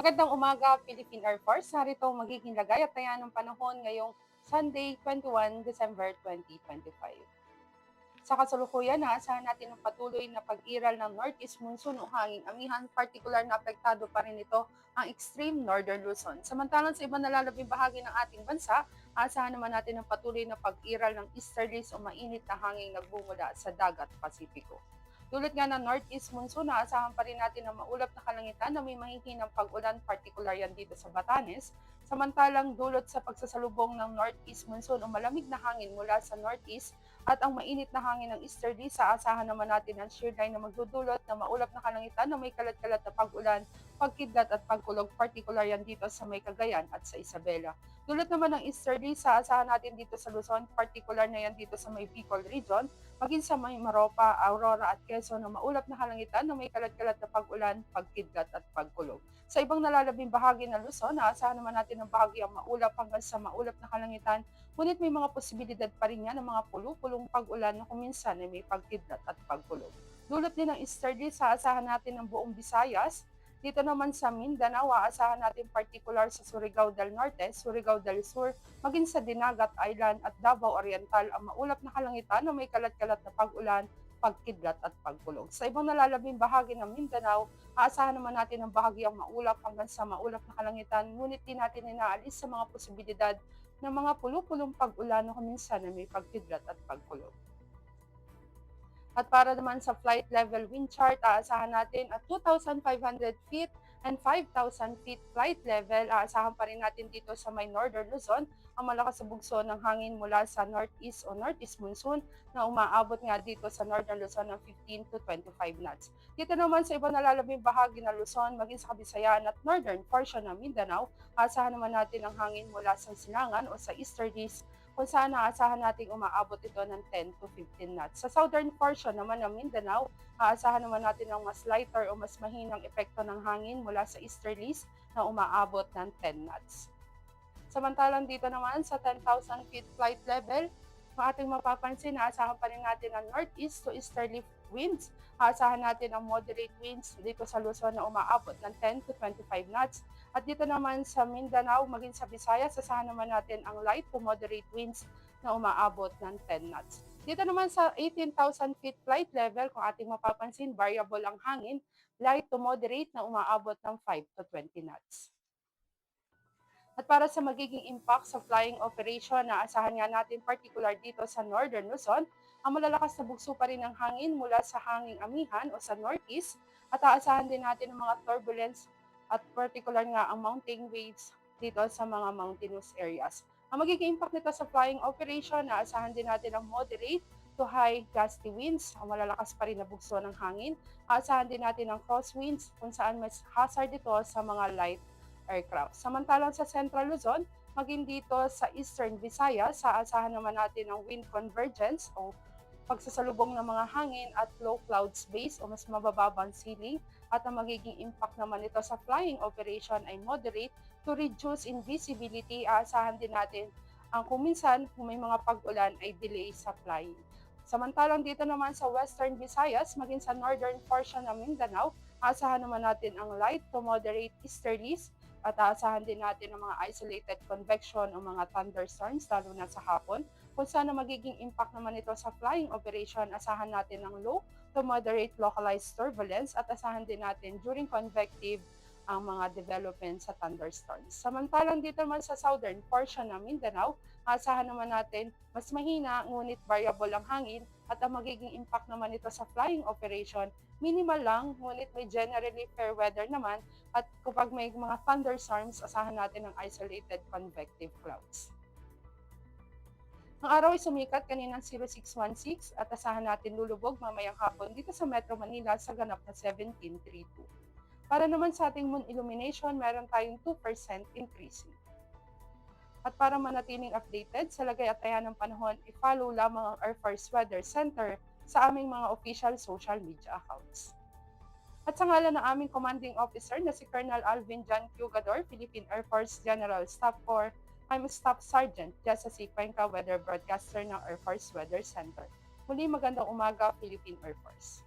Magandang umaga, Philippine Air Force. Narito ang magiging lagay at taya ng panahon ngayong Sunday, 21 December 2025. Sa kasalukuyan, naasahan natin ang patuloy na pag-iral ng Northeast Monsoon o hanging amihan, partikular na apektado pa rin ito ang extreme northern Luzon. Samantalang sa ibang nalalabing bahagi ng ating bansa, aasahan naman natin ang patuloy na pag-iral ng easterlies o mainit na hanging nagbumula sa dagat Pasipiko. Dulot nga ng Northeast Monsoon, naasahan pa rin natin ang maulap na kalangitan na may mahihinang pag-ulan, partikular yan dito sa Batanes. Samantalang dulot sa pagsasalubong ng Northeast Monsoon o malamig na hangin mula sa Northeast at ang mainit na hangin ng easterly, sa asahan naman natin ang shear line na magdudulot na maulap na kalangitan na may kalat-kalat na pag-ulan, pagkidlat at pagkulog, particular yan dito sa may Cagayan at sa Isabela. Dulot naman ng easterly, sa asahan natin dito sa Luzon, particular na yan dito sa may Bicol region, maging sa may Maropa, Aurora at Quezon na maulap na kalangitan na may kalat-kalat na pag-ulan, pagkidlat at pagkulog. Sa ibang nalalabing bahagi ng Luzon, naasahan naman natin ang bahagyang maulap hanggang sa maulap na kalangitan, ngunit may mga posibilidad pa rin yan ng mga pulupulong pag-ulan na kuminsan ay may pagkidlat at pagkulog. Dulot din ng easterly, sa asahan natin ng buong Visayas. Dito naman sa Mindanao, aasahan natin particular sa Surigao del Norte, Surigao del Sur, maging sa Dinagat Island at Davao Oriental ang maulap na kalangitan na may kalat-kalat na pag-ulan, pagkidlat at pagkulog. Sa ibang nalalabing bahagi ng Mindanao, aasahan naman natin ang bahagyang maulap hanggang sa maulap na kalangitan, ngunit di natin inaalis sa mga posibilidad ng mga pulupulong pag-ulan na kuminsan na may pagkidlat at pagkulog. At para naman sa flight level wind chart, aasahan natin at 2,500 feet and 5,000 feet flight level. Aasahan pa rin natin dito sa may northern Luzon ang malakas na bugso ng hangin mula sa northeast o northeast monsoon na umaabot nga dito sa northern Luzon ng 15 to 25 knots. Dito naman sa ibang nalalabing bahagi ng Luzon, maging sa Kabisayan at northern portion ng Mindanao, aasahan naman natin ang hangin mula sa silangan o sa easterlies kung saan naasahan nating umaabot ito ng 10 to 15 knots. Sa southern portion naman ng Mindanao, aasahan naman natin ang mas lighter o mas mahinang epekto ng hangin mula sa easterlies na umaabot ng 10 knots. Samantalang dito naman sa 10,000 feet flight level, ang ating mapapansin, aasahan pa rin natin ang northeast to easterly winds. Aasahan natin ang moderate winds dito sa Luzon na umaabot ng 10 to 25 knots. At dito naman sa Mindanao, maging sa Visayas, asahan naman natin ang light to moderate winds na umaabot ng 10 knots. Dito naman sa 18,000 feet flight level, kung ating mapapansin, variable ang hangin, light to moderate na umaabot ng 5 to 20 knots. At para sa magiging impact sa flying operation, naasahan nga natin particular dito sa Northern Luzon, ang malalakas na bugso pa rin ng hangin mula sa hanging amihan o sa northeast, at aasahan din natin ang mga turbulence at particular nga ang mountain waves dito sa mga mountainous areas. Ang magiging impact nito sa flying operation, naasahan din natin ang moderate to high gusty winds, ang malalakas pa rin na bugso ng hangin. Aasahan din natin ang crosswinds kung saan mas hazard ito sa mga light aircraft. Samantalang sa Central Luzon, maging dito sa Eastern Visayas, aasahan naman natin ang wind convergence o pagsasalubong ng mga hangin at low clouds base o mas mabababang ceiling, at ang magiging impact naman nito sa flying operation ay moderate to reduce in visibility. Aasahan din natin ang kuminsan kung may mga pag-ulan ay delay sa flying. Samantalang dito naman sa Western Visayas, maging sa northern portion ng Mindanao, aasahan naman natin ang light to moderate easterlies, at aasahan din natin ang mga isolated convection o mga thunderstorms lalo na sa hapon. Kung saan ang magiging impact naman ito sa flying operation, asahan natin ng low to moderate localized turbulence, at asahan din natin during convective ang mga development sa thunderstorms. Samantalang dito naman sa southern portion ng Mindanao, asahan naman natin mas mahina ngunit variable ang hangin, at ang magiging impact naman ito sa flying operation, minimal lang ngunit may generally fair weather naman, at kapag may mga thunderstorms, asahan natin ang isolated convective clouds. Ang araw ay sumikat kaninang 0616 at asahan natin lulubog mamayang hapon dito sa Metro Manila sa ganap na 1732. Para naman sa ating moon illumination, meron tayong 2% increasing. At para manatiling updated sa lagay at taya ng panahon, i-follow lamang ang Air Force Weather Center sa aming mga official social media accounts. At sa ngalan ng aming commanding officer na si Colonel Alvin John Cugador, Philippine Air Force General Staff Corps, I'm Staff Sergeant Jessa C. Cuenca, Weather Broadcaster ng Air Force Weather Center. Muli magandang umaga, Philippine Air Force.